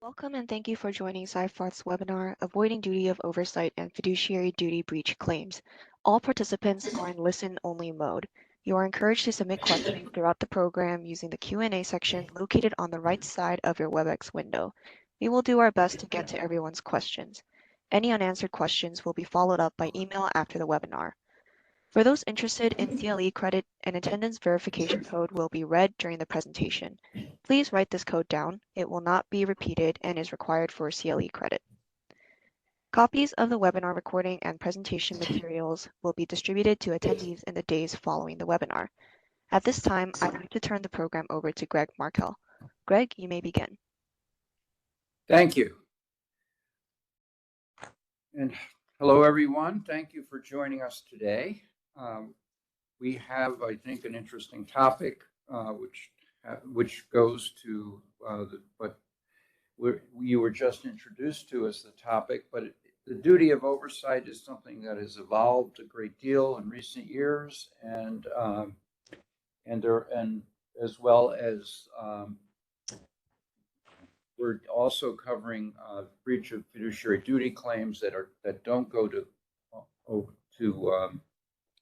Welcome and thank you for joining Seyfarth's webinar, Avoiding Duty of Oversight and Fiduciary Duty Breach Claims. All participants are in listen-only mode. You are encouraged to submit questions throughout the program using the Q&A section located on the right side of your WebEx window. We will do our best to get to everyone's questions. Any unanswered questions will be followed up by email after the webinar. For those interested in CLE credit, an attendance verification code will be read during the presentation. Please write this code down. It will not be repeated and is required for CLE credit. Copies of the webinar recording and presentation materials will be distributed to attendees in the days following the webinar. At this time, I'd like to turn the program over to Greg Markell. Greg, you may begin. Thank you. And hello, everyone. Thank you for joining us today. We have, I think, an interesting topic, which goes to what you were just introduced to as the topic, but the duty of oversight is something that has evolved a great deal in recent years, and as well as we're also covering breach of fiduciary duty claims that don't go to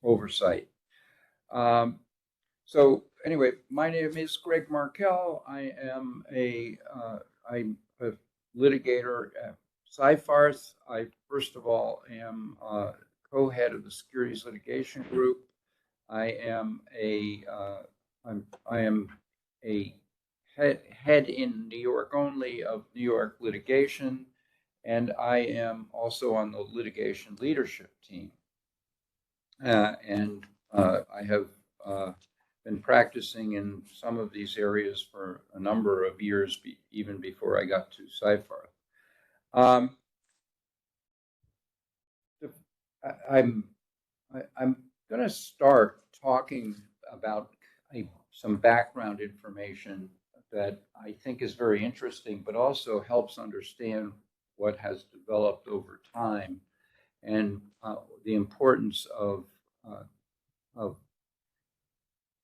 oversight. So anyway, my name is Greg Markell. I'm a litigator at Seyfarth. I first of all am co-head of the securities litigation group. I am a head in New York only of New York litigation, and I am also on the litigation leadership team. I have been practicing in some of these areas for a number of years, even before I got to Seyfarth. I'm going to start talking about some background information that I think is very interesting, but also helps understand what has developed over time and the importance of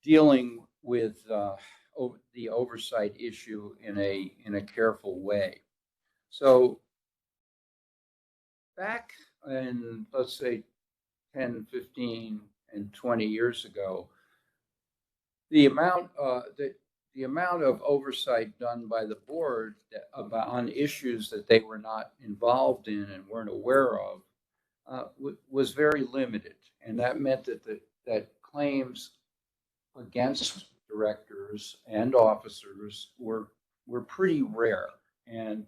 dealing with the oversight issue in a careful way. So back in, let's say, 10, 15, and 20 years ago, the amount of oversight done by the board on issues that they were not involved in and weren't aware of was very limited, and that meant that claims against directors and officers were pretty rare. And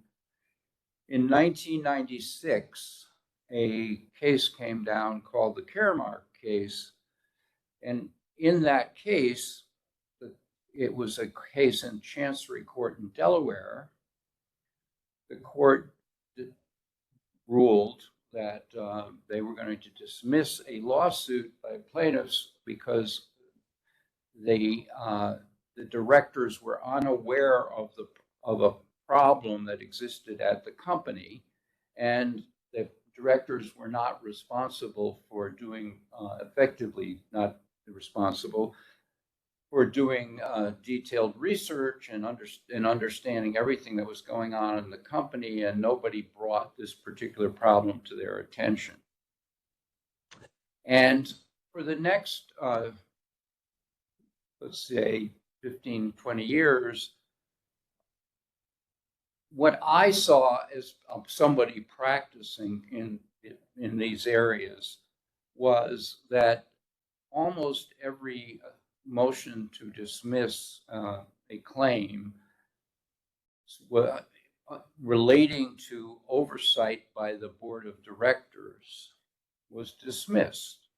in 1996, a case came down called the Caremark case, and in that case, it was a case in Chancery Court in Delaware. The court ruled that they were going to dismiss a lawsuit by plaintiffs because the directors were unaware of a problem that existed at the company, and the directors were not responsible for doing not responsible for doing detailed research and understanding everything that was going on in the company, and nobody brought this particular problem to their attention. And for the next, let's say, 15, 20 years, what I saw as somebody practicing in these areas was that almost every motion to dismiss a claim relating to oversight by the board of directors was dismissed.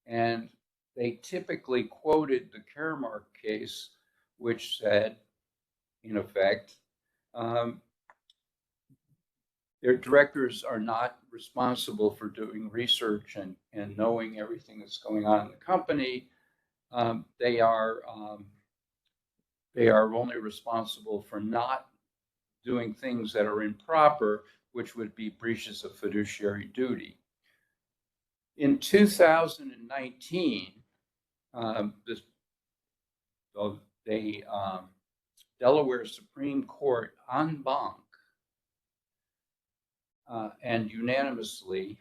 And they typically quoted the Caremark case, which said, in effect, their directors are not responsible for doing research and knowing everything that's going on in the company. They are only responsible for not doing things that are improper, which would be breaches of fiduciary duty. In 2019, Delaware Supreme Court en banc and unanimously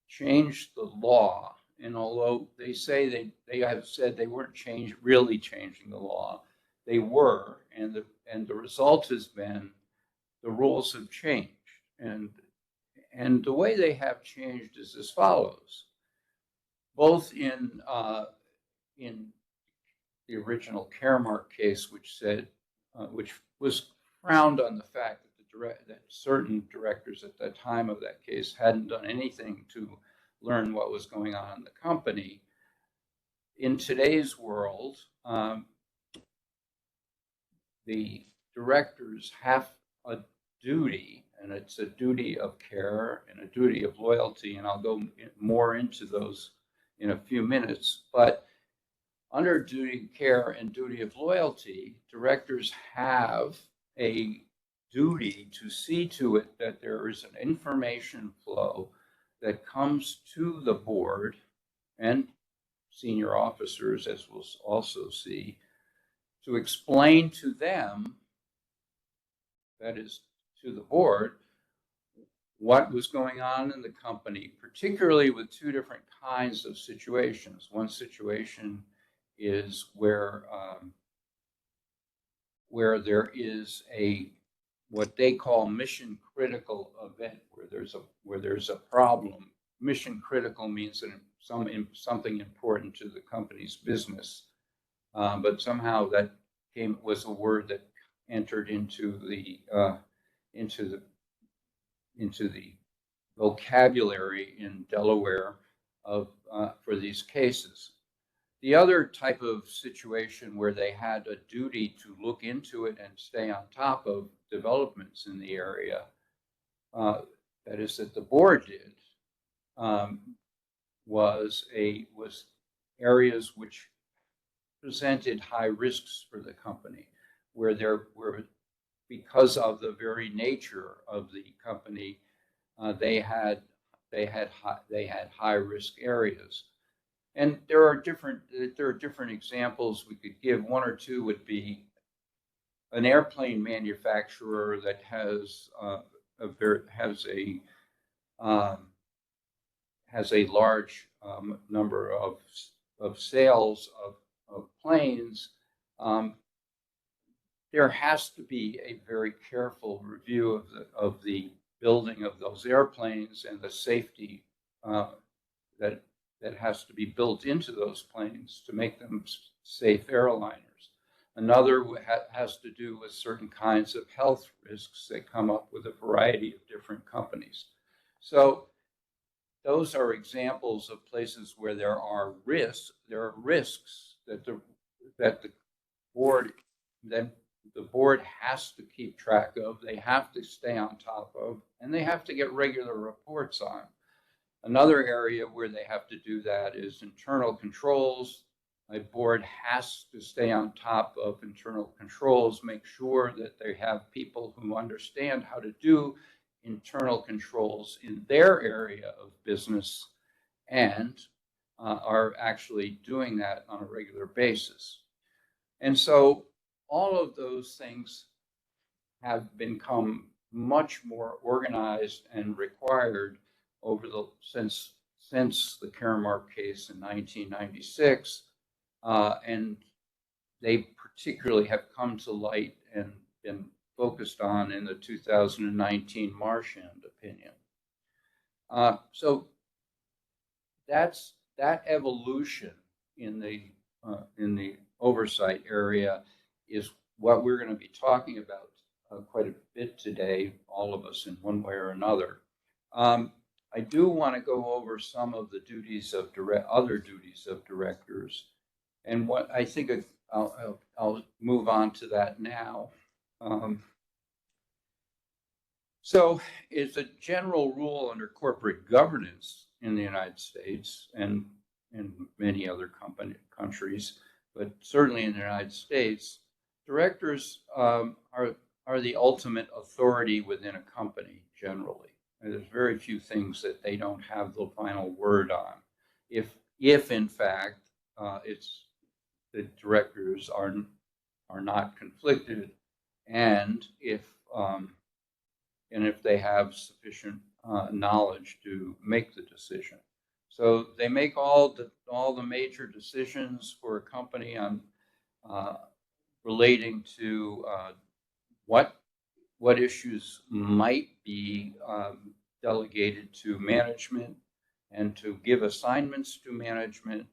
changed the law. And although they say they have said they weren't really changing the law, they were, and the result has been the rules have changed. And the way they have changed is as follows. Both in the original Caremark case, which was frowned on the fact that certain directors at the time of that case hadn't done anything to learn what was going on in the company. In today's world, the directors have a duty, and it's a duty of care and a duty of loyalty, and I'll go more into those in a few minutes. But under duty of care and duty of loyalty, directors have a duty to see to it that there is an information flow that comes to the board and senior officers, as we'll also see, to explain to them, that is to the board, what was going on in the company, particularly with two different kinds of situations. One situation is where there is what they call mission critical event, where there's a problem. Mission critical means that something important to the company's business, but somehow that was a word that entered into the vocabulary in Delaware for these cases. The other type of situation where they had a duty to look into it and stay on top of developments in the area, that is that the board did, was areas which presented high risks for the company, where there were, because of the very nature of the company, they had high risk areas. And there are different examples we could give. One or two would be an airplane manufacturer that has a large number of sales of planes. There has to be a very careful review of the building of those airplanes and the safety that has to be built into those planes to make them safe airliners. Another has to do with certain kinds of health risks that come up with a variety of different companies. So those are examples of places where there are risks. There are risks that the board has to keep track of, they have to stay on top of, and they have to get regular reports on. Another area where they have to do that is internal controls. A board has to stay on top of internal controls, make sure that they have people who understand how to do internal controls in their area of business and are actually doing that on a regular basis. And so all of those things have become much more organized and required since the Caremark case in 1996, and they particularly have come to light and been focused on in the 2019 Marchand opinion. So that's that evolution in the oversight area is what we're going to be talking about quite a bit today, all of us in one way or another. I do want to go over some of the duties of other duties of directors, and what I think I'll move on to that now. So it's a general rule under corporate governance in the United States and in many other countries, but certainly in the United States, directors are the ultimate authority within a company generally. And there's very few things that they don't have the final word on. If in fact it's the directors are not conflicted and if they have sufficient knowledge to make the decision. So they make all the major decisions for a company on relating to what issues might be delegated to management and to give assignments to management.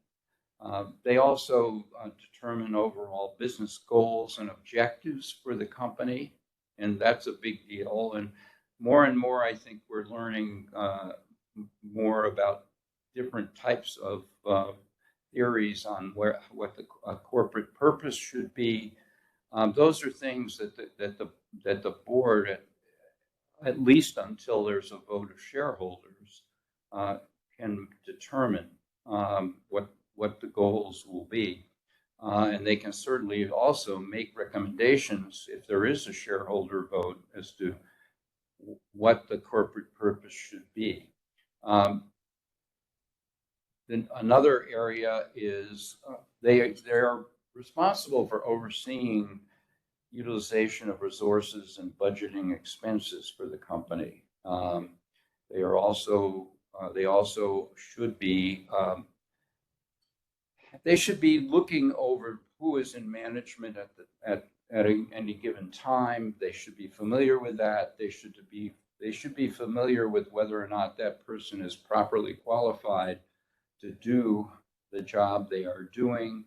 They also determine overall business goals and objectives for the company, and that's a big deal. And more, I think we're learning more about different types of theories on what the corporate purpose should be. Those are things that the board, at least until there's a vote of shareholders, can determine what the goals will be. And they can certainly also make recommendations if there is a shareholder vote as to what the corporate purpose should be. Then another area is they are responsible for overseeing utilization of resources and budgeting expenses for the company. They also should be they should be looking over who is in management at any given time. They should be familiar with that. They should be familiar with whether or not that person is properly qualified to do the job they are doing,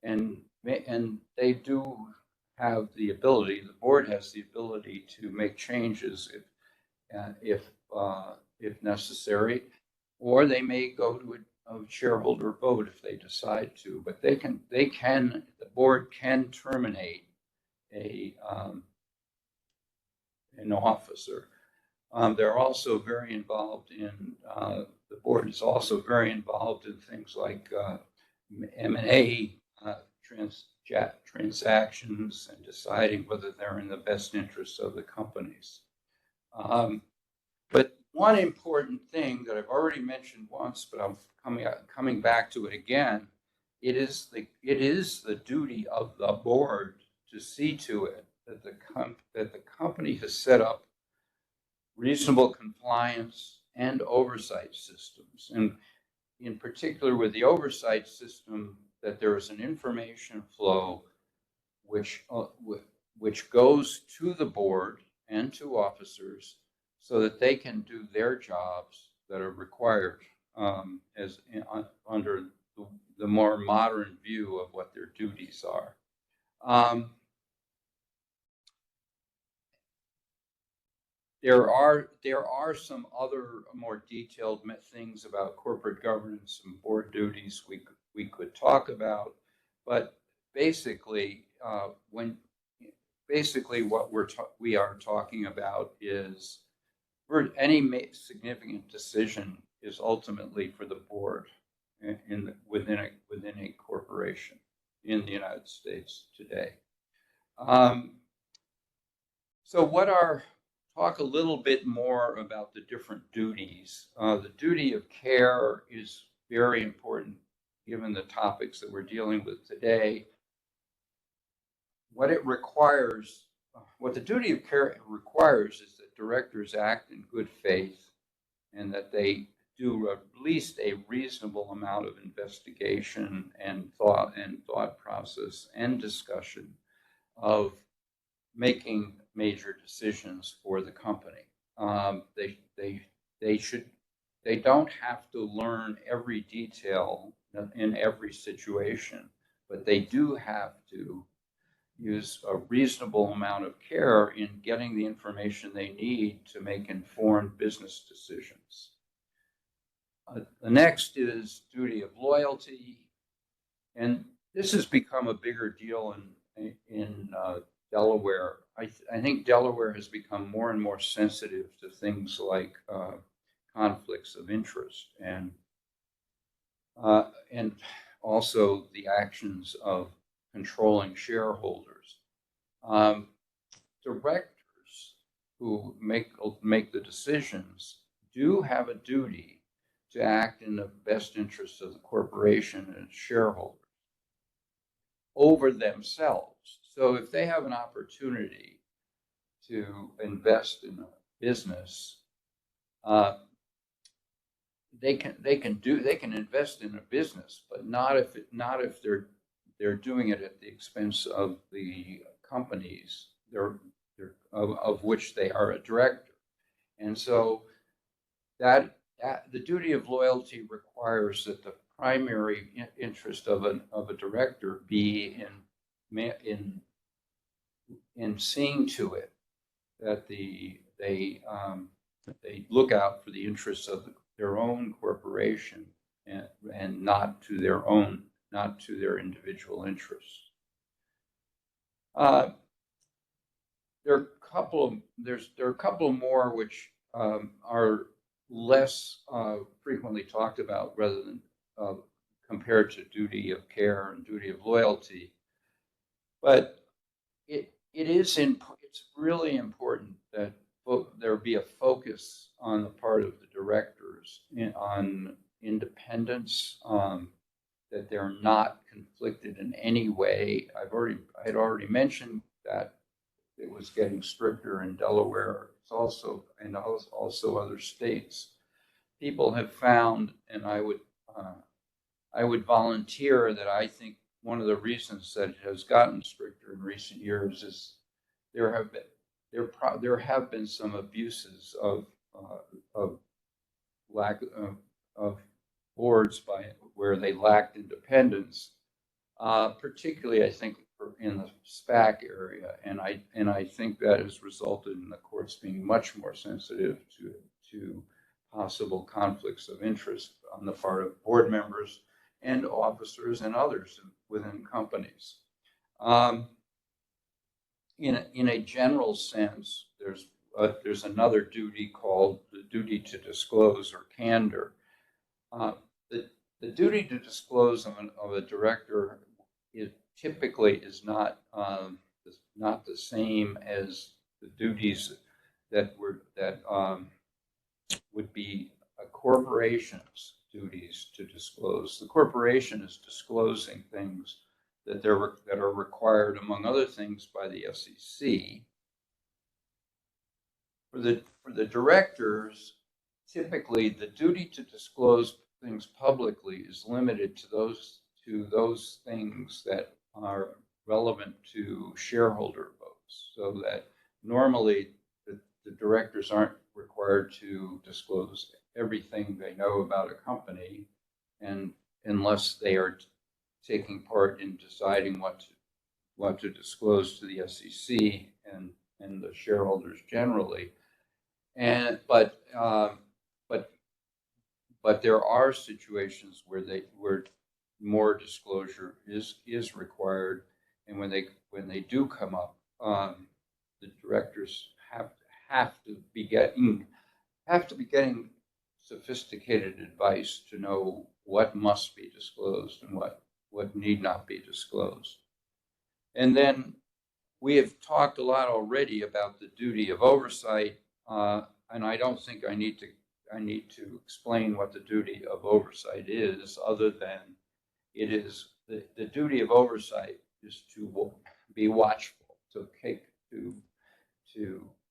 and they do have the ability. The board has the ability to make changes if necessary, or they may go to a shareholder vote if they decide to. But the board can terminate an officer. They're also very involved in. The board is also very involved in things like M&A transactions and deciding whether they're in the best interests of the companies. But one important thing that I've already mentioned once, but I'm coming back to it again, it is the duty of the board to see to it that the company has set up reasonable compliance and oversight systems, and in particular with the oversight system, that there is an information flow which goes to the board and to officers so that they can do their jobs that are required under the more modern view of what their duties are. There are some other more detailed things about corporate governance and board duties we could talk about, but basically what we are talking about is any significant decision is ultimately for the board within a corporation in the United States today. Talk a little bit more about the different duties. The duty of care is very important given the topics that we're dealing with today. What the duty of care requires is that directors act in good faith and that they do at least a reasonable amount of investigation and thought process and discussion of making major decisions for the company. They don't have to learn every detail in every situation, but they do have to use a reasonable amount of care in getting the information they need to make informed business decisions. The next is duty of loyalty, and this has become a bigger deal in Delaware. I think Delaware has become more and more sensitive to things like conflicts of interest and also the actions of controlling shareholders. Directors who make the decisions do have a duty to act in the best interest of the corporation and its shareholders over themselves. So if they have an opportunity to invest in a business, they can invest in a business, but not if they're doing it at the expense of the companies of which they are a director. And so that the duty of loyalty requires that the primary interest of a director be in seeing to it that they look out for the interests of their own corporation and not to their individual interests. There are a couple more which are less frequently talked about rather than compared to duty of care and duty of loyalty. But it's really important that there be a focus on the part of the directors on independence, that they're not conflicted in any way. I had already mentioned that it was getting stricter in Delaware. It's also other states. People have found, and I would volunteer that I think one of the reasons that it has gotten stricter in recent years is there have been some abuses of lack of boards where they lacked independence, particularly I think in the SPAC area, and I think that has resulted in the courts being much more sensitive to possible conflicts of interest on the part of board members and officers and others within companies. In a general sense, there's another duty called the duty to disclose or candor. The duty to disclose of a director typically is not the same as the duties that would be a corporation's duties to disclose. The corporation is disclosing things that are required, among other things, by the SEC. For the directors, typically the duty to disclose things publicly is limited to those things that are relevant to shareholder votes, so that normally the directors aren't required to disclose everything they know about a company, and unless they are taking part in deciding what to disclose to the SEC and the shareholders generally. But there are situations where more disclosure is required, and when they do come up, the directors have to be getting sophisticated advice to know what must be disclosed and what need not be disclosed. And then we have talked a lot already about the duty of oversight, and I don't think I need to explain what the duty of oversight is, other than it is the duty of oversight is to be watchful, to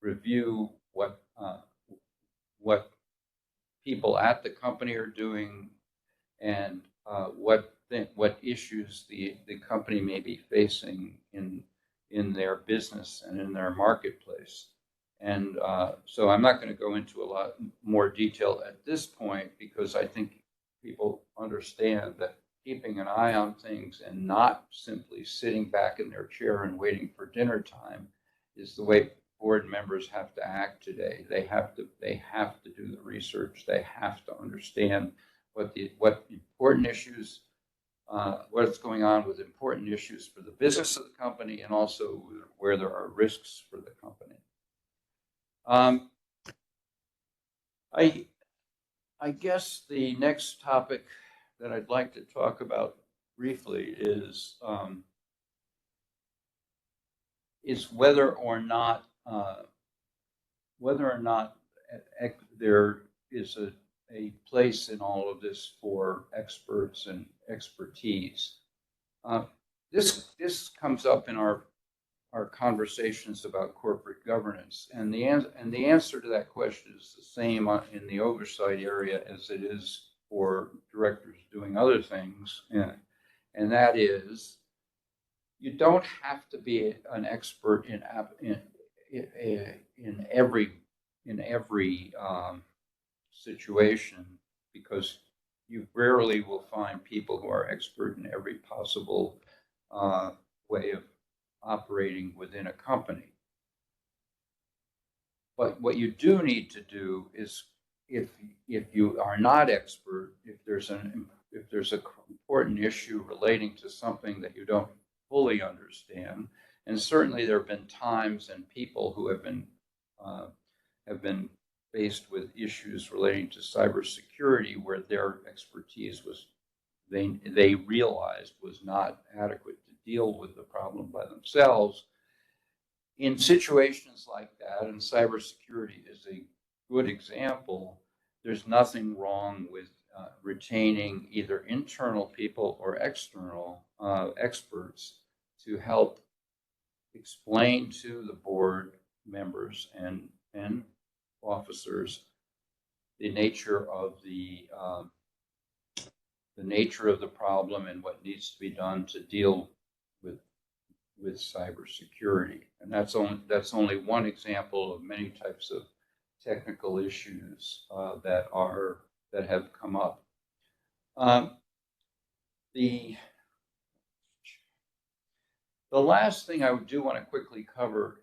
review what people at the company are doing, and what issues the company may be facing in their business and in their marketplace. And so I'm not going to go into a lot more detail at this point, because I think people understand that keeping an eye on things and not simply sitting back in their chair and waiting for dinner time is the way board members have to act today. They have to do the research. They have to understand what important issues, what's going on with important issues for the business of the company, and also where there are risks for the company. I guess the next topic that I'd like to talk about briefly is whether or not there is a place in all of this for experts and expertise. This comes up in our are conversations about corporate governance. And the answer to that question is the same in the oversight area as it is for directors doing other things. And that is, you don't have to be an expert in every situation, because you rarely will find people who are expert in every possible way of operating within a company. But what you do need to do is, if you are not expert, if there's an important issue relating to something that you don't fully understand, and certainly there have been times and people who have been faced with issues relating to cybersecurity where their expertise was they realized was not adequate to deal with the problem by themselves. In situations like that, and cybersecurity is a good example, there's nothing wrong with retaining either internal people or external experts to help explain to the board members and officers the nature of the problem and what needs to be done to deal with cybersecurity. And that's only one example of many types of technical issues that have come up. The last thing I do want to quickly cover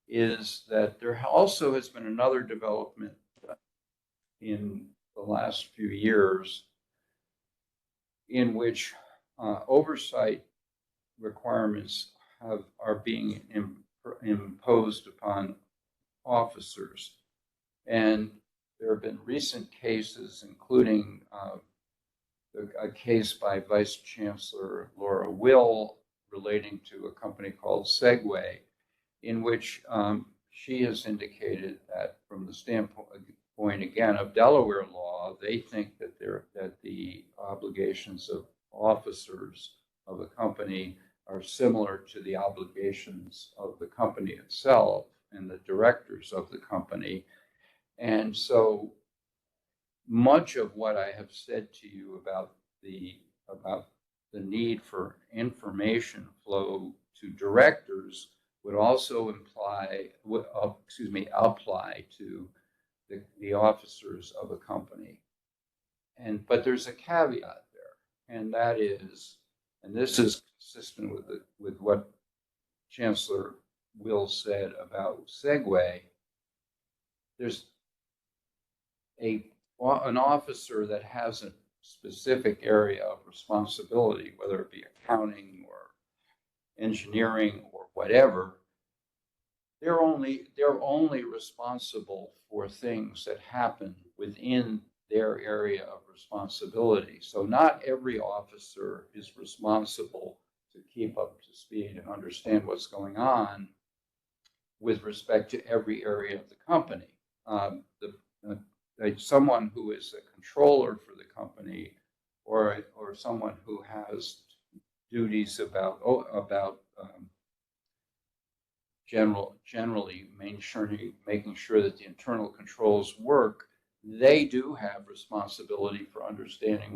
is that there also has been another development in the last few years in which oversight requirements are being imposed upon officers. And there have been recent cases, including a case by Vice Chancellor Laura Will relating to a company called Segway, in which she has indicated that from the standpoint, again, of Delaware law, they think that the obligations of officers of a company are similar to the obligations of the company itself and the directors of the company. And so much of what I have said to you about the need for information flow to directors would also apply to the officers of a company. But there's a caveat there, and that is, and this is consistent with what Chancellor Will said about Segway, there's an officer that has a specific area of responsibility, whether it be accounting or engineering or whatever. They're only responsible for things that happen within their area of responsibility. So not every officer is responsible to keep up to speed and understand what's going on with respect to every area of the company. Someone who is a controller for the company, or someone who has duties about generally making sure that the internal controls work, they do have responsibility for understanding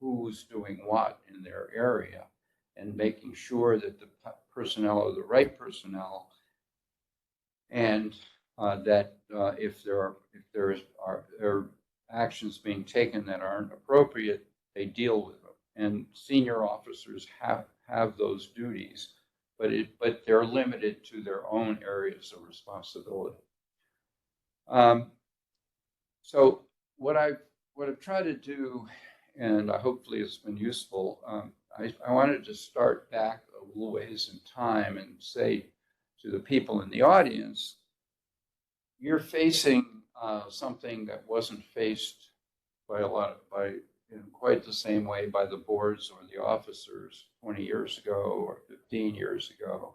who's doing what in their area, and making sure that the personnel are the right personnel, and that if there are actions being taken that aren't appropriate, they deal with them. And senior officers have those duties, but they're limited to their own areas of responsibility. So what I've tried to do, and hopefully it's been useful, I wanted to start back a little ways in time and say to the people in the audience, you're facing something that wasn't faced in quite the same way by the boards or the officers 20 years ago or 15 years ago,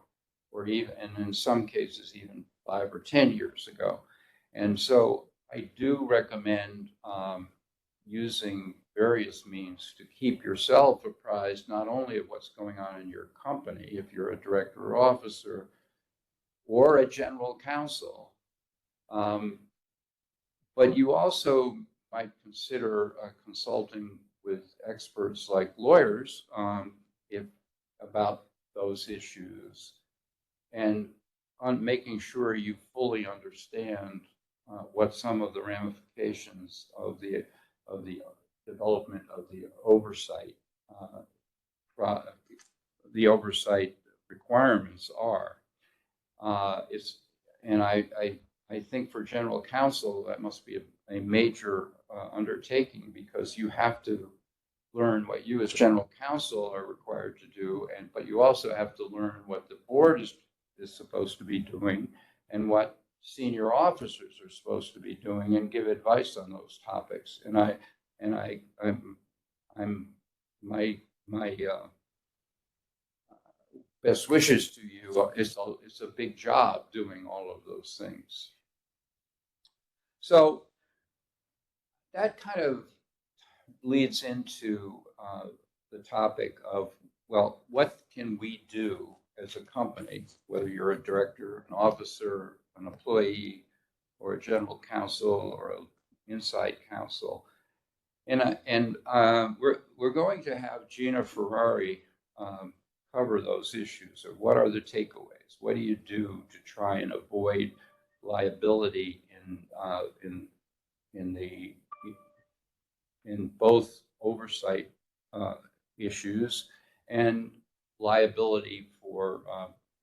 or even, and in some cases, even 5 or 10 years ago. And so I do recommend using various means to keep yourself apprised not only of what's going on in your company, if you're a director or officer, or a general counsel, but you also might consider consulting with experts like lawyers if about those issues, and on making sure you fully understand what some of the ramifications of the development of uh, the oversight requirements are. It's and I think for general counsel that must be a major undertaking, because you have to learn what you as general counsel are required to do, but you also have to learn what the board is supposed to be doing, and what senior officers are supposed to be doing, and give advice on those topics. I'm my best wishes to you. It's a big job doing all of those things. So that kind of leads into the topic of, well, what can we do as a company, whether you're a director, an officer, an employee, or a general counsel, or an inside counsel? And we're going to have Gina Ferrari cover those issues. Or what are the takeaways? What do you do to try and avoid liability in both oversight issues and liability for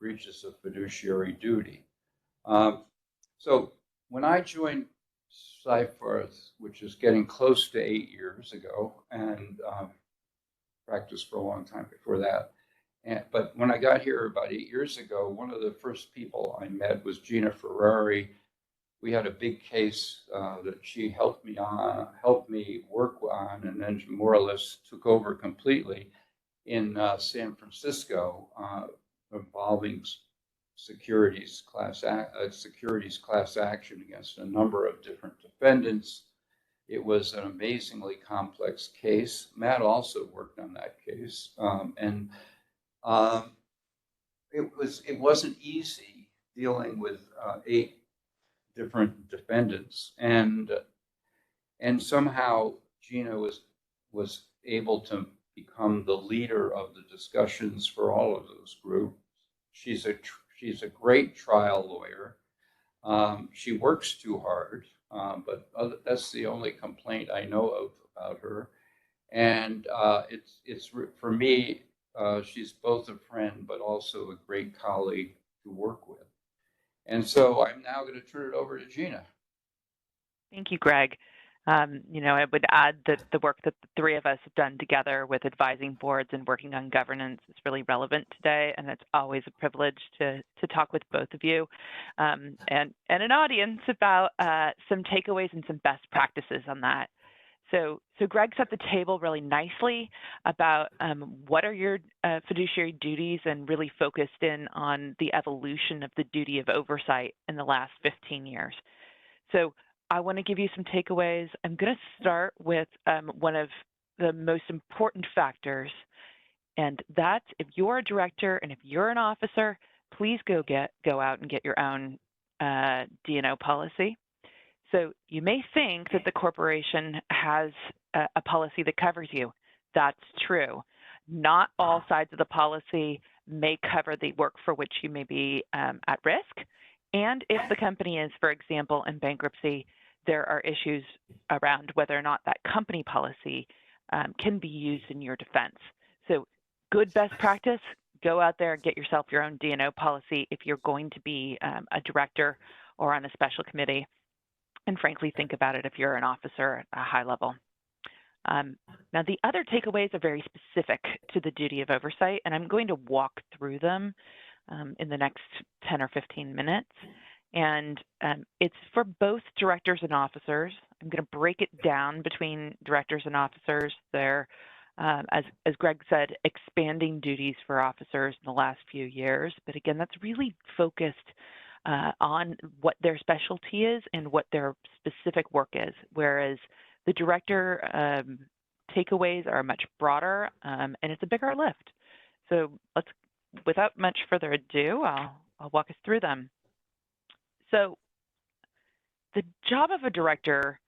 breaches of fiduciary duty? So when I joined Seyfarth, which is getting close to 8 years ago, and practiced for a long time before that. But when I got here about 8 years ago, one of the first people I met was Gina Ferrari. We had a big case that she helped me work on, and then more or less took over completely in San Francisco, involving securities class action against a number of different defendants. It was an amazingly complex case. Matt also worked on that case, and it wasn't easy dealing with 8 different defendants, and somehow Gina was able to become the leader of the discussions for all of those groups. She's a great trial lawyer. She works too hard, but that's the only complaint I know of about her. And it's for me, she's both a friend but also a great colleague to work with. And so I'm now going to turn it over to Gina. Thank you, Greg. I would add that the work that the three of us have done together with advising boards and working on governance is really relevant today, and it's always a privilege to talk with both of you and an audience about some takeaways and some best practices on that. So Greg set the table really nicely about what are your fiduciary duties, and really focused in on the evolution of the duty of oversight in the last 15 years. So I want to give you some takeaways. I'm going to start with one of the most important factors, and that's if you're a director and if you're an officer, please go out and get your own D&O policy. So you may think that the corporation has a policy that covers you. That's true. Not all sides of the policy may cover the work for which you may be at risk. And if the company is, for example, in bankruptcy, there are issues around whether or not that company policy can be used in your defense. So good best practice, go out there and get yourself your own D&O policy if you're going to be a director or on a special committee. And frankly, think about it if you're an officer at a high level. Now, the other takeaways are very specific to the duty of oversight, and I'm going to walk through them in the next 10 or 15 minutes. And it's for both directors and officers. I'm going to break it down between directors and officers. There, as Greg said, expanding duties for officers in the last few years. But again, that's really focused on what their specialty is and what their specific work is. Whereas the director takeaways are much broader, and it's a bigger lift. So without much further ado, I'll walk us through them. So the job of a director,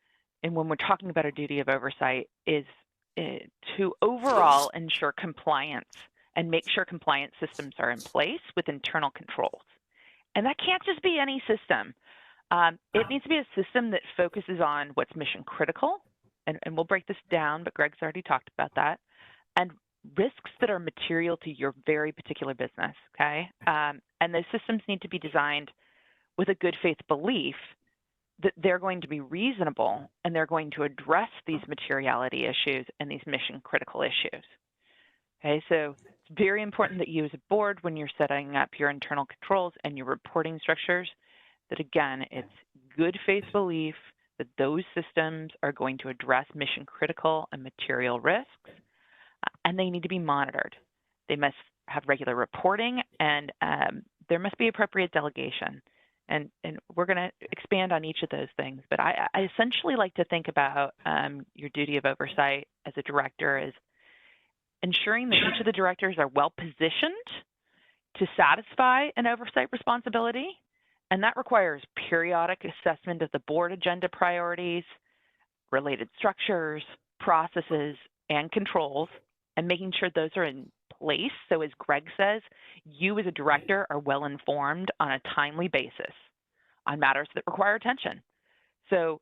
and when we're talking about a duty of oversight, is to overall ensure compliance and make sure compliance systems are in place with internal controls. And that can't just be any system. It needs to be a system that focuses on what's mission critical, and we'll break this down, but Greg's already talked about that, and risks that are material to your very particular business, okay? And those systems need to be designed with a good faith belief that they're going to be reasonable and they're going to address these materiality issues and these mission critical issues. Okay, so it's very important that you as a board, when you're setting up your internal controls and your reporting structures, that again, it's good faith belief that those systems are going to address mission critical and material risks, and they need to be monitored. They must have regular reporting, and there must be appropriate delegation. And we're going to expand on each of those things. But I essentially like to think about your duty of oversight as a director as ensuring that each of the directors are well positioned to satisfy an oversight responsibility. And that requires periodic assessment of the board agenda priorities, related structures, processes, and controls, and making sure those are in place. So as Greg says, you as a director are well informed on a timely basis on matters that require attention. So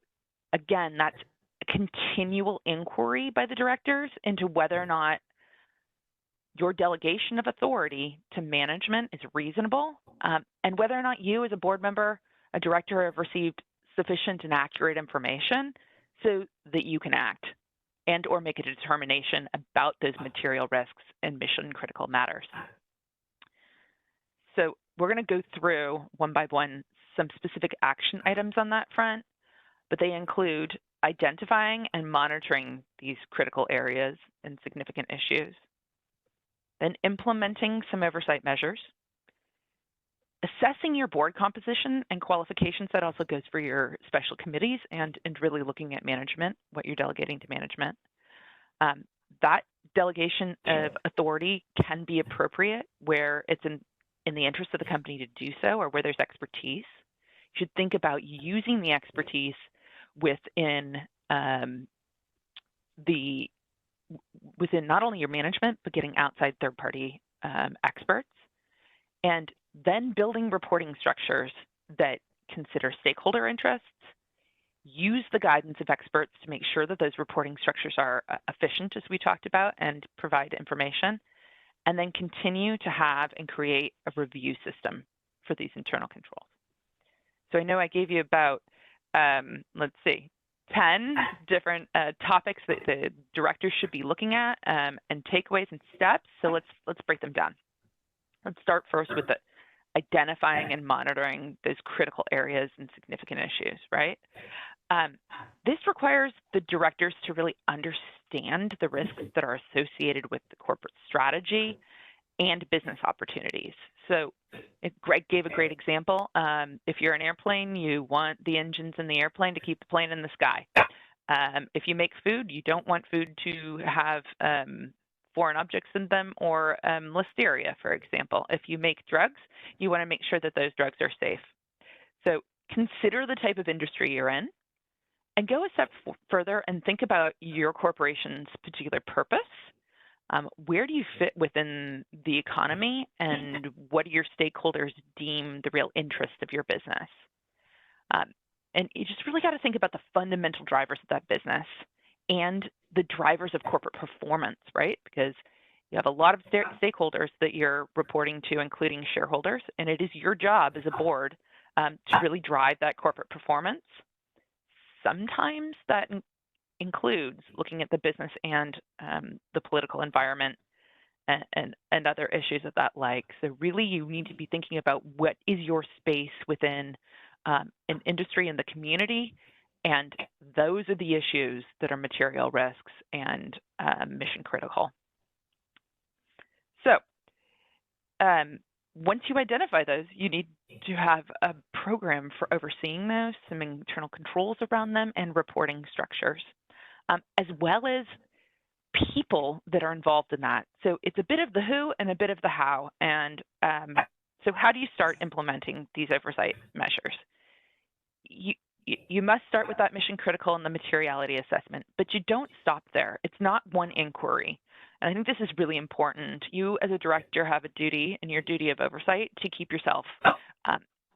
again, that's a continual inquiry by the directors into whether or not your delegation of authority to management is reasonable, and whether or not you as a board member, a director, have received sufficient and accurate information so that you can act and or make a determination about those material risks and mission critical matters. So we're going to go through one by one some specific action items on that front, but they include identifying and monitoring these critical areas and significant issues, then implementing some oversight measures, assessing your board composition and qualifications. That also goes for your special committees and really looking at management, what you're delegating to management. That delegation of authority can be appropriate where it's in the interest of the company to do so, or where there's expertise. You should think about using the expertise within within not only your management, but getting outside third-party experts, and then building reporting structures that consider stakeholder interests, use the guidance of experts to make sure that those reporting structures are efficient, as we talked about, and provide information, and then continue to have and create a review system for these internal controls. So I know I gave you about, let's see, 10 different topics that the directors should be looking at, and takeaways and steps. So let's break them down. Let's start first with identifying and monitoring those critical areas and significant issues, right? This requires the directors to really understand the risks that are associated with the corporate strategy and business opportunities. So Greg gave a great example. If you're an airplane, you want the engines in the airplane to keep the plane in the sky. If you make food, you don't want food to have foreign objects in them or listeria, for example. If you make drugs, you want to make sure that those drugs are safe. So consider the type of industry you're in and go a step further and think about your corporation's particular purpose. Where do you fit within the economy, and what do your stakeholders deem the real interest of your business? And you just really got to think about the fundamental drivers of that business and the drivers of corporate performance, right? Because you have a lot of stakeholders that you're reporting to, including shareholders, and it is your job as a board to really drive that corporate performance. Sometimes that includes looking at the business and the political environment and other issues of that like. So really you need to be thinking about what is your space within an industry and the community, and those are the issues that are material risks and mission critical. So once you identify those, you need to have a program for overseeing those, some internal controls around them, and reporting structures, as well as people that are involved in that. So it's a bit of the who and a bit of the how. And so how do you start implementing these oversight measures? You must start with that mission critical and the materiality assessment, but you don't stop there. It's not one inquiry. And I think this is really important. You as a director have a duty, and your duty of oversight, to keep yourself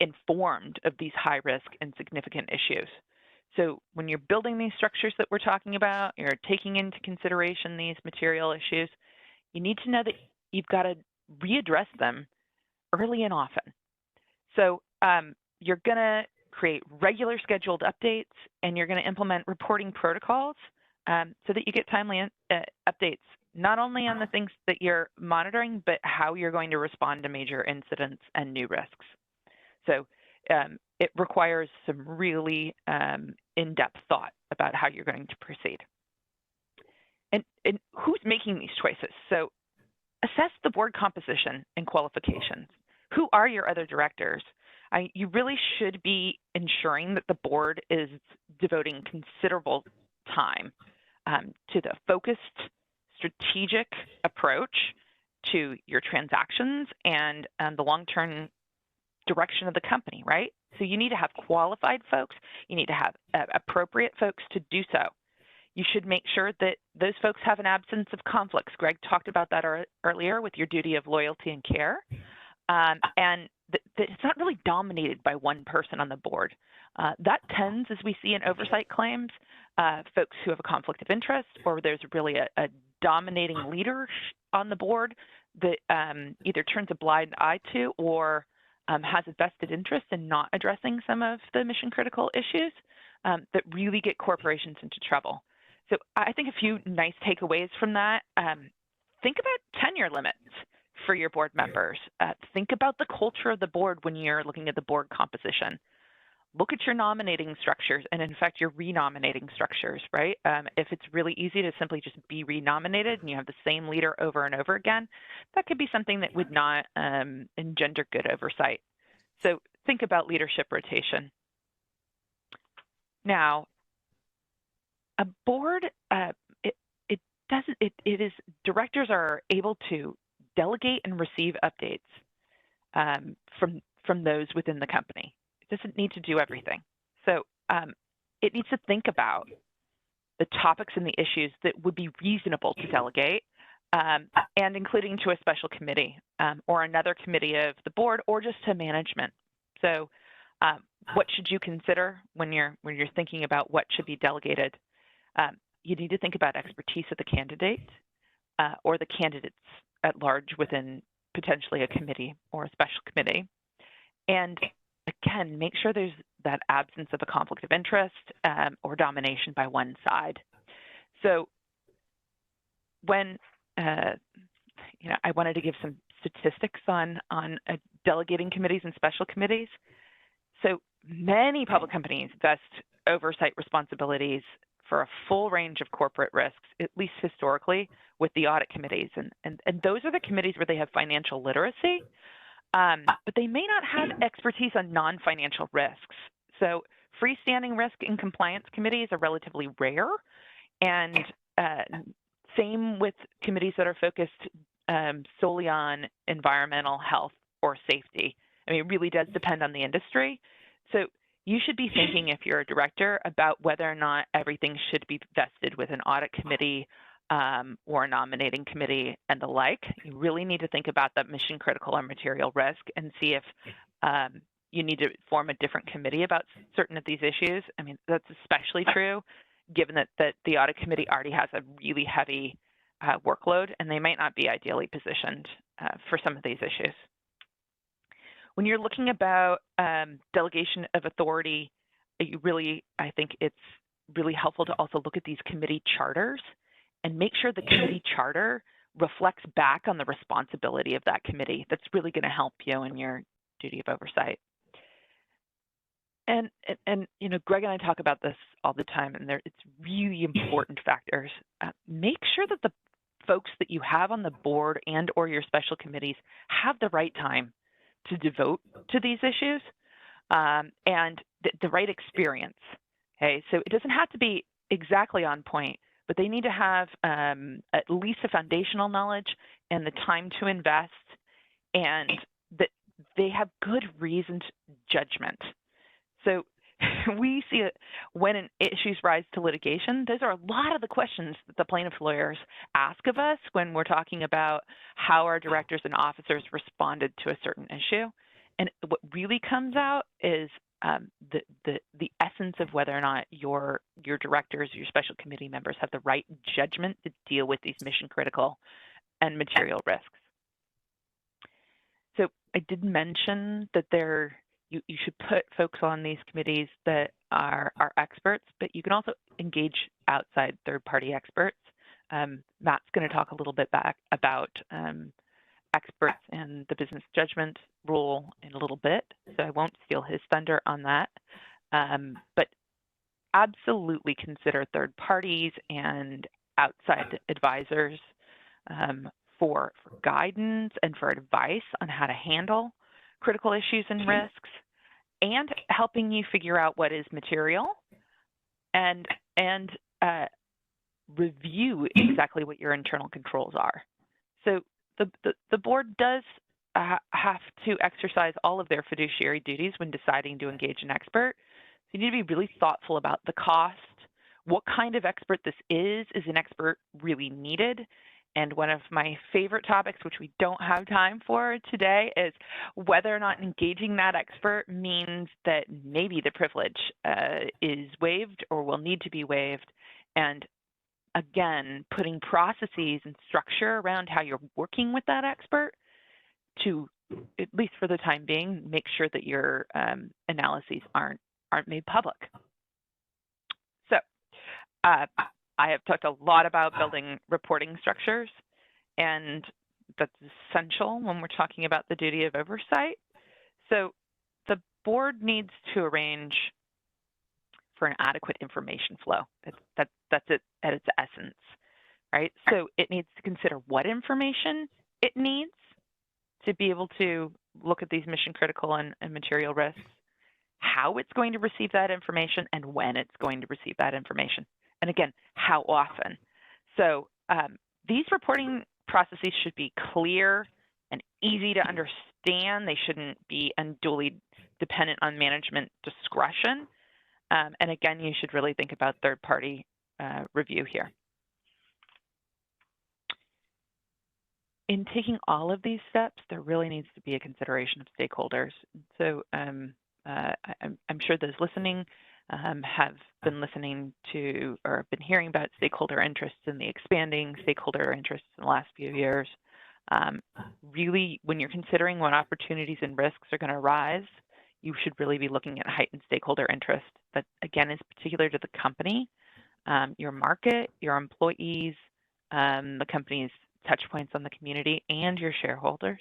informed of these high risk and significant issues. So when you're building these structures that we're talking about, you're taking into consideration these material issues, you need to know that you've got to readdress them early and often. So you're going to create regular scheduled updates, and you're going to implement reporting protocols so that you get timely updates, not only on the things that you're monitoring, but how you're going to respond to major incidents and new risks. So it requires some really in-depth thought about how you're going to proceed. And who's making these choices? So assess the board composition and qualifications. Who are your other directors? You really should be ensuring that the board is devoting considerable time to the focused, strategic approach to your transactions and the long-term direction of the company, right? So you need to have qualified folks. You need to have appropriate folks to do so. You should make sure that those folks have an absence of conflicts. Greg talked about that earlier with your duty of loyalty and care. And that it's not really dominated by one person on the board. That tends, as we see in oversight claims, folks who have a conflict of interest, or there's really a dominating leader on the board that either turns a blind eye to or has a vested interest in not addressing some of the mission critical issues that really get corporations into trouble. So I think a few nice takeaways from that. Think about tenure limits for your board members. Think about the culture of the board when you're looking at the board composition. Look at your nominating structures, and in fact, your renominating structures, right? If it's really easy to simply just be renominated and you have the same leader over and over again, that could be something that would not engender good oversight. So think about leadership rotation. Now, a board, directors are able to delegate and receive updates from those within the company. It doesn't need to do everything. So it needs to think about the topics and the issues that would be reasonable to delegate, and including to a special committee or another committee of the board, or just to management. So what should you consider when you're thinking about what should be delegated? You need to think about expertise of the candidate or the candidates at large within potentially a committee or a special committee. And again, make sure there's that absence of a conflict of interest or domination by one side. So when, I wanted to give some statistics on delegating committees and special committees. So many public companies vest oversight responsibilities for a full range of corporate risks, at least historically, with the audit committees. And those are the committees where they have financial literacy, but they may not have expertise on non-financial risks. So freestanding risk and compliance committees are relatively rare, and same with committees that are focused solely on environmental health or safety. I mean, it really does depend on the industry. So you should be thinking, if you're a director, about whether or not everything should be vested with an audit committee or a nominating committee and the like. You really need to think about that mission critical or material risk and see if you need to form a different committee about certain of these issues. I mean, that's especially true given that the audit committee already has a really heavy workload, and they might not be ideally positioned for some of these issues. When you're looking about delegation of authority, I think it's really helpful to also look at these committee charters and make sure the committee charter reflects back on the responsibility of that committee. That's really going to help you in your duty of oversight. And Greg and I talk about this all the time, and it's really important factors. Make sure that the folks that you have on the board and or your special committees have the right time to devote to these issues and the right experience. Okay, so it doesn't have to be exactly on point, but they need to have at least a foundational knowledge and the time to invest, and that they have good reasoned judgment. So we see it when issues rise to litigation. Those are a lot of the questions that the plaintiff lawyers ask of us when we're talking about how our directors and officers responded to a certain issue. And what really comes out is the essence of whether or not your directors, your special committee members have the right judgment to deal with these mission critical and material risks. So I did mention that you should put folks on these committees that are experts, but you can also engage outside third-party experts. Matt's going to talk a little bit about experts and the business judgment rule in a little bit, so I won't steal his thunder on that. But absolutely consider third parties and outside advisors for guidance and for advice on how to handle critical issues and risks, and helping you figure out what is material and review exactly what your internal controls are. So the board does have to exercise all of their fiduciary duties when deciding to engage an expert. So you need to be really thoughtful about the cost, what kind of expert this is an expert really needed? And one of my favorite topics, which we don't have time for today, is whether or not engaging that expert means that maybe the privilege is waived or will need to be waived. And again, putting processes and structure around how you're working with that expert to, at least for the time being, make sure that your analyses aren't made public. So I have talked a lot about building reporting structures, and that's essential when we're talking about the duty of oversight. So the board needs to arrange for an adequate information flow. That's it at its essence, right? So it needs to consider what information it needs to be able to look at these mission critical and material risks, how it's going to receive that information, and when it's going to receive that information. And again, how often. So these reporting processes should be clear and easy to understand. They shouldn't be unduly dependent on management discretion. And again, you should really think about third-party review here. In taking all of these steps, there really needs to be a consideration of stakeholders. So I'm sure those listening have been listening to or been hearing about stakeholder interests and the expanding stakeholder interests in the last few years. Really, when you're considering what opportunities and risks are going to arise, you should really be looking at heightened stakeholder interest that, again, is particular to the company, your market, your employees, the company's touch points on the community, and your shareholders,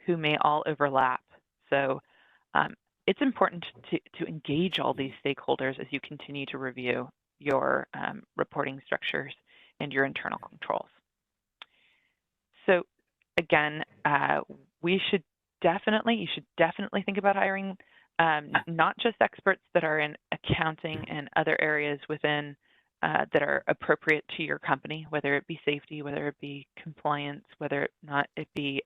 who may all overlap. So it's important to engage all these stakeholders as you continue to review your reporting structures and your internal controls. So again, you should definitely think about hiring not just experts that are in accounting and other areas within that are appropriate to your company, whether it be safety, whether it be compliance, whether or not it be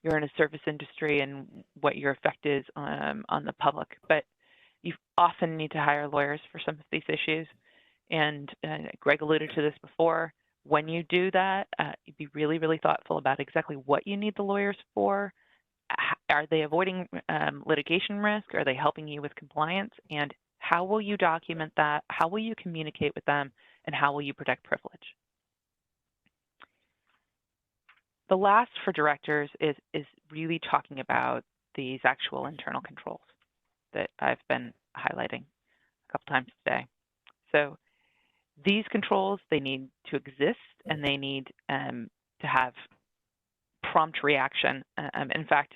you're in a service industry and what your effect is on the public. But you often need to hire lawyers for some of these issues. And Greg alluded to this before. When you do that, you'd be really, really thoughtful about exactly what you need the lawyers for. Are they avoiding litigation risk? Are they helping you with compliance? And how will you document that? How will you communicate with them? And how will you protect privilege? The last for directors is really talking about these actual internal controls that I've been highlighting a couple times today. So these controls, they need to exist and they need to have prompt reaction. In fact,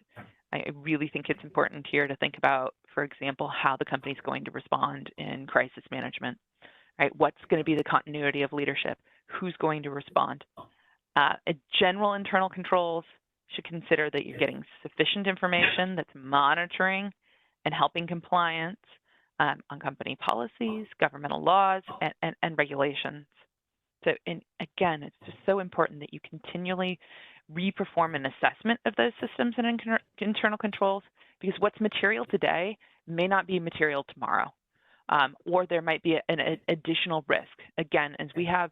I really think it's important here to think about, for example, how the company is going to respond in crisis management, right? What's going to be the continuity of leadership? Who's going to respond? General internal controls should consider that you're getting sufficient information that's monitoring and helping compliance, on company policies, governmental laws, and regulations. So, again, it's just so important that you continually re-perform an assessment of those systems and internal controls, because what's material today may not be material tomorrow, or there might be an additional risk. Again, as we have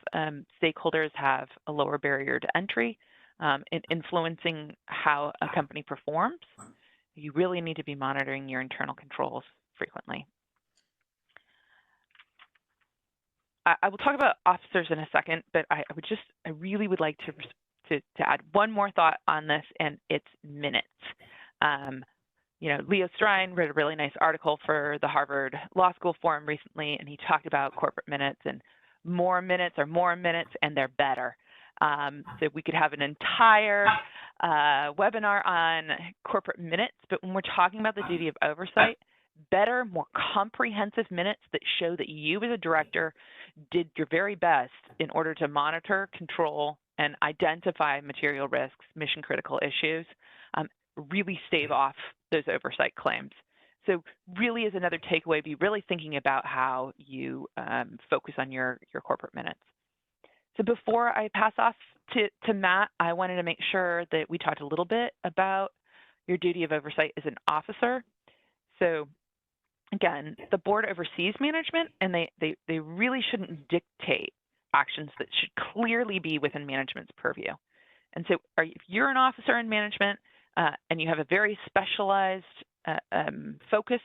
stakeholders have a lower barrier to entry in influencing how a company performs, you really need to be monitoring your internal controls frequently. I will talk about officers in a second, but I really would like to add one more thought on this, and it's minutes. Leo Strine wrote a really nice article for the Harvard Law School Forum recently, and he talked about corporate minutes, and more minutes are more minutes, and they're better. So we could have an entire webinar on corporate minutes, but when we're talking about the duty of oversight, better, more comprehensive minutes that show that you as a director did your very best in order to monitor, control, and identify material risks, mission critical issues, really stave off those oversight claims. So really, as another takeaway, be really thinking about how you focus on your corporate minutes. So before I pass off to Matt, I wanted to make sure that we talked a little bit about your duty of oversight as an officer. So again, the board oversees management, and they really shouldn't dictate actions that should clearly be within management's purview. And so if you're an officer in management and you have a very specialized focus,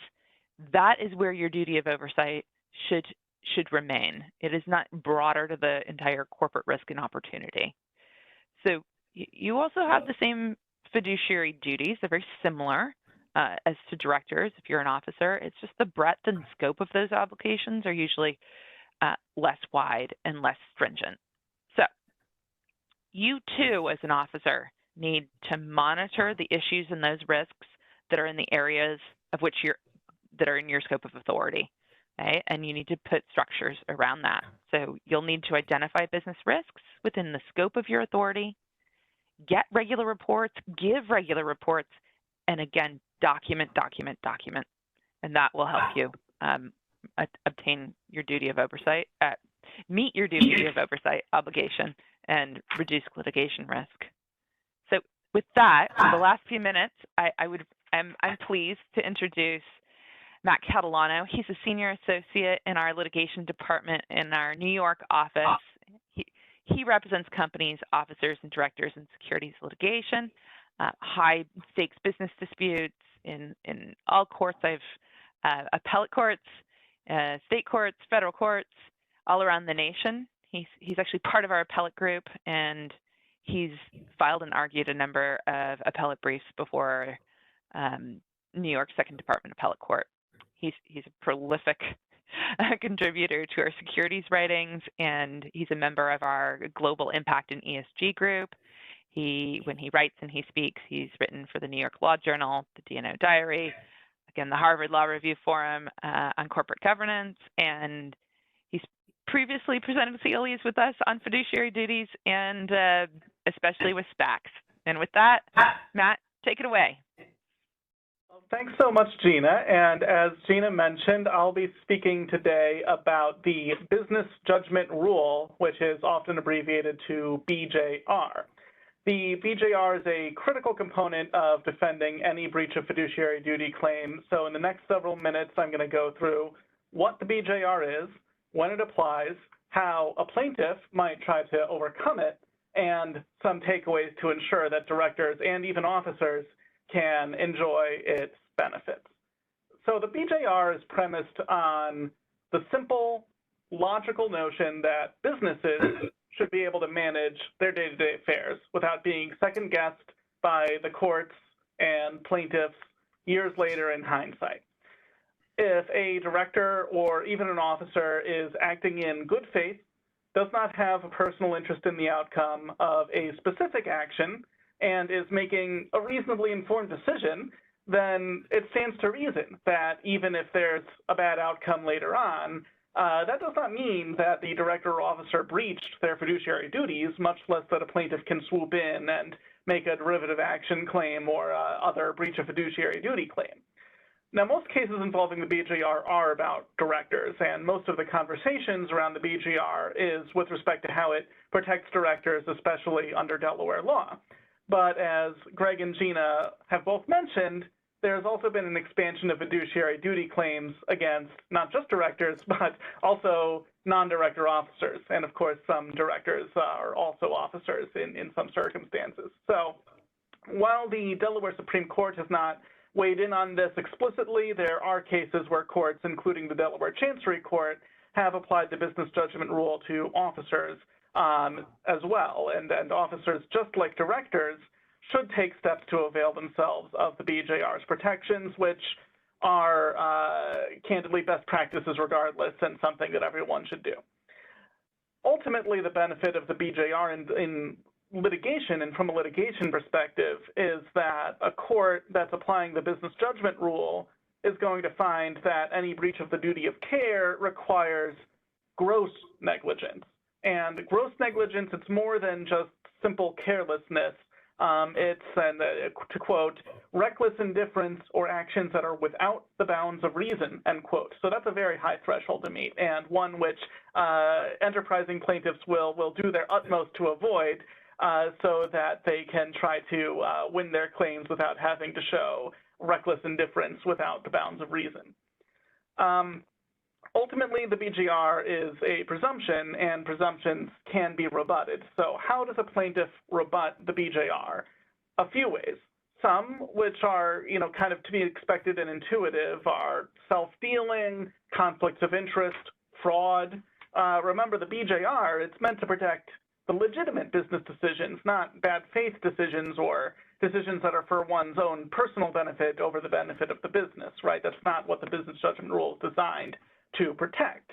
that is where your duty of oversight should remain. It is not broader to the entire corporate risk and opportunity. So you also have the same fiduciary duties. They're very similar as to directors if you're an officer. It's just the breadth and scope of those obligations are usually less wide and less stringent. So you too, as an officer, need to monitor the issues and those risks that are in the areas of which that are in your scope of authority. Okay? And you need to put structures around that. So you'll need to identify business risks within the scope of your authority, get regular reports, give regular reports, and again, document. And that will help you obtain your duty of oversight, meet your duty of oversight obligation, and reduce litigation risk. So with that, for the last few minutes, I'm pleased to introduce Matt Catalano. He's a senior associate in our litigation department in our New York office. He represents companies, officers, and directors in securities litigation, high stakes business disputes in all courts. Appellate courts, state courts, federal courts, all around the nation. He's actually part of our appellate group, and he's filed and argued a number of appellate briefs before New York Second Department Appellate Court. He's a prolific contributor to our securities writings, and he's a member of our Global Impact and ESG group. When he writes and he speaks, he's written for the New York Law Journal, the D&O Diary, again, the Harvard Law Review Forum on corporate governance, and he's previously presented CLEs with us on fiduciary duties and especially with SPACs. And with that, Matt, take it away. Well, thanks so much, Gina. And as Gina mentioned, I'll be speaking today about the business judgment rule, which is often abbreviated to BJR. The BJR is a critical component of defending any breach of fiduciary duty claim. So in the next several minutes, I'm going to go through what the BJR is, when it applies, how a plaintiff might try to overcome it, and some takeaways to ensure that directors and even officers can enjoy its benefits. So the BJR is premised on the simple, logical notion that businesses should be able to manage their day-to-day affairs without being second-guessed by the courts and plaintiffs years later in hindsight. If a director or even an officer is acting in good faith, does not have a personal interest in the outcome of a specific action, and is making a reasonably informed decision, then it stands to reason that even if there's a bad outcome later on, that does not mean that the director or officer breached their fiduciary duties, much less that a plaintiff can swoop in and make a derivative action claim or other breach of fiduciary duty claim. Now, most cases involving the BJR are about directors, and most of the conversations around the BJR is with respect to how it protects directors, especially under Delaware law. But as Greg and Gina have both mentioned, there's also been an expansion of fiduciary duty claims against not just directors, but also non-director officers. And of course, some directors are also officers in some circumstances. So while the Delaware Supreme Court has not weighed in on this explicitly, there are cases where courts, including the Delaware Chancery Court, have applied the business judgment rule to officers as well. And officers, just like directors, should take steps to avail themselves of the BJR's protections, which are candidly best practices regardless and something that everyone should do. Ultimately, the benefit of the BJR in litigation and from a litigation perspective is that a court that's applying the business judgment rule is going to find that any breach of the duty of care requires gross negligence. And gross negligence, it's more than just simple carelessness. It's, to quote, reckless indifference or actions that are without the bounds of reason, end quote. So that's a very high threshold to meet, and one which enterprising plaintiffs will do their utmost to avoid so that they can try to win their claims without having to show reckless indifference without the bounds of reason. Ultimately, the BJR is a presumption, and presumptions can be rebutted. So how does a plaintiff rebut the BJR? A few ways. Some, which are, kind of to be expected and intuitive, are self-dealing, conflicts of interest, fraud. Remember, the BJR, it's meant to protect the legitimate business decisions, not bad faith decisions or decisions that are for one's own personal benefit over the benefit of the business, right? That's not what the business judgment rule is designed to protect.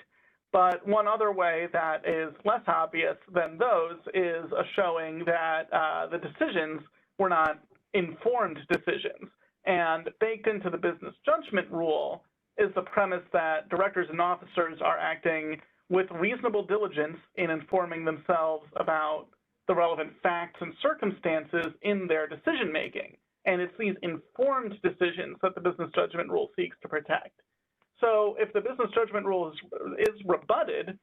But one other way that is less obvious than those is a showing that the decisions were not informed decisions. And baked into the business judgment rule is the premise that directors and officers are acting with reasonable diligence in informing themselves about the relevant facts and circumstances in their decision making. And it's these informed decisions that the business judgment rule seeks to protect. So if the business judgment rule is rebutted,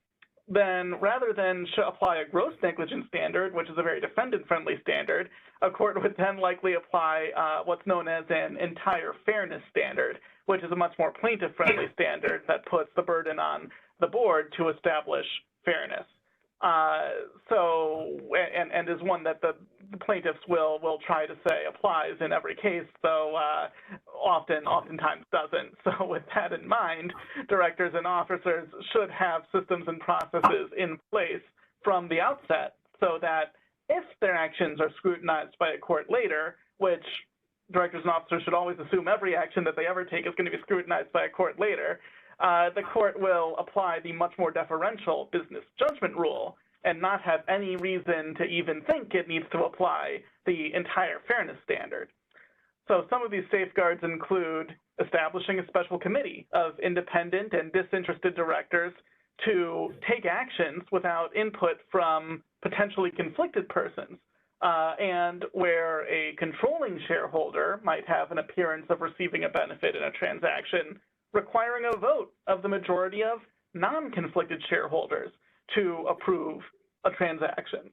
then rather than apply a gross negligence standard, which is a very defendant-friendly standard, a court would then likely apply what's known as an entire fairness standard, which is a much more plaintiff-friendly standard that puts the burden on the board to establish fairness. And is one that the plaintiffs will try to say applies in every case, though oftentimes doesn't. So with that in mind, directors and officers should have systems and processes in place from the outset so that if their actions are scrutinized by a court later, which directors and officers should always assume every action that they ever take is going to be scrutinized by a court later, the court will apply the much more deferential business judgment rule and not have any reason to even think it needs to apply the entire fairness standard. So some of these safeguards include establishing a special committee of independent and disinterested directors to take actions without input from potentially conflicted persons, and where a controlling shareholder might have an appearance of receiving a benefit in a transaction, requiring a vote of the majority of non-conflicted shareholders to approve a transaction.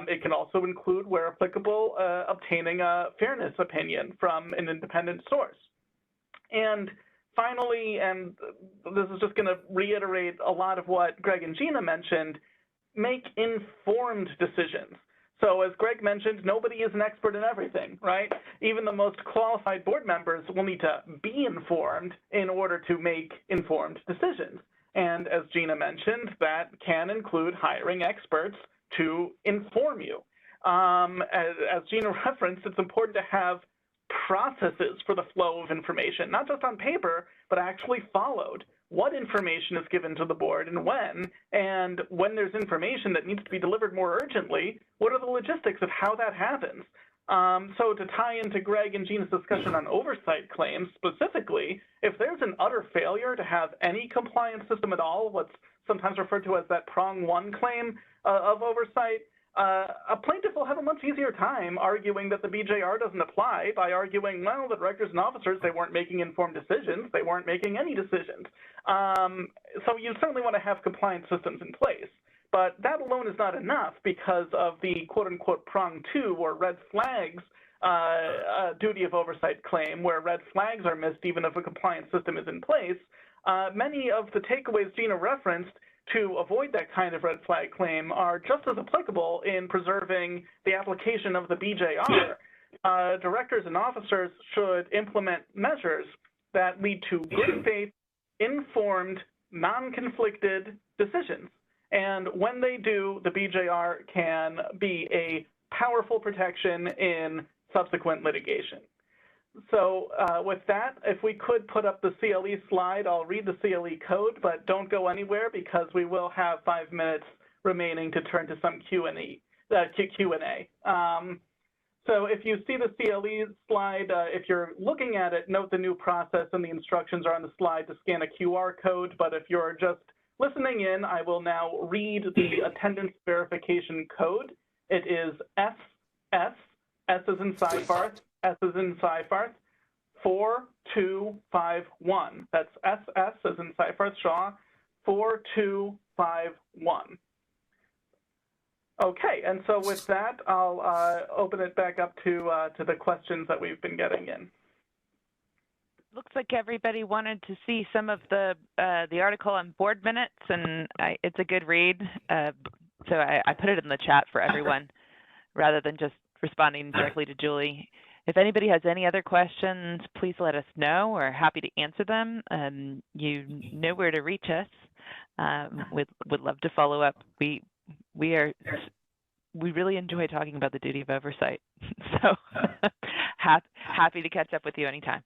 It can also include, where applicable, obtaining a fairness opinion from an independent source. And finally, and this is just going to reiterate a lot of what Greg and Gina mentioned, make informed decisions. So as Greg mentioned, nobody is an expert in everything, right? Even the most qualified board members will need to be informed in order to make informed decisions. And as Gina mentioned, that can include hiring experts to inform you. As Gina referenced, it's important to have processes for the flow of information, not just on paper, but actually followed. What information is given to the board and when there's information that needs to be delivered more urgently, what are the logistics of how that happens? So to tie into Greg and Gina's discussion on oversight claims specifically, if there's an utter failure to have any compliance system at all, what's sometimes referred to as that prong one claim of oversight, a plaintiff will have a much easier time arguing that the BJR doesn't apply by arguing, well, the directors and officers, they weren't making informed decisions. They weren't making any decisions. So you certainly want to have compliance systems in place. But that alone is not enough because of the quote-unquote prong 2 or red flags duty of oversight claim, where red flags are missed even if a compliance system is in place. Many of the takeaways Gina referenced to avoid that kind of red flag claim are just as applicable in preserving the application of the BJR. Directors and officers should implement measures that lead to good faith, informed, non-conflicted decisions. And when they do, the BJR can be a powerful protection in subsequent litigation. So with that, if we could put up the CLE slide, I'll read the CLE code, but don't go anywhere because we will have 5 minutes remaining to turn to some Q&A. So if you see the CLE slide, if you're looking at it, note the new process and the instructions are on the slide to scan a QR code. But if you're just listening in, I will now read the attendance verification code. It is SS, S as in Seyfarth, S as in Seyfarth, 4251. That's SS as in Seyfarth Shaw, 4251. Okay, and so with that, I'll open it back up to the questions that we've been getting in. Looks like everybody wanted to see some of the article on board minutes, and it's a good read. So I put it in the chat for everyone rather than just responding directly to Julie. If anybody has any other questions, please let us know. We're happy to answer them. You know where to reach us. Would love to follow up. We really enjoy talking about the duty of oversight. So happy to catch up with you anytime.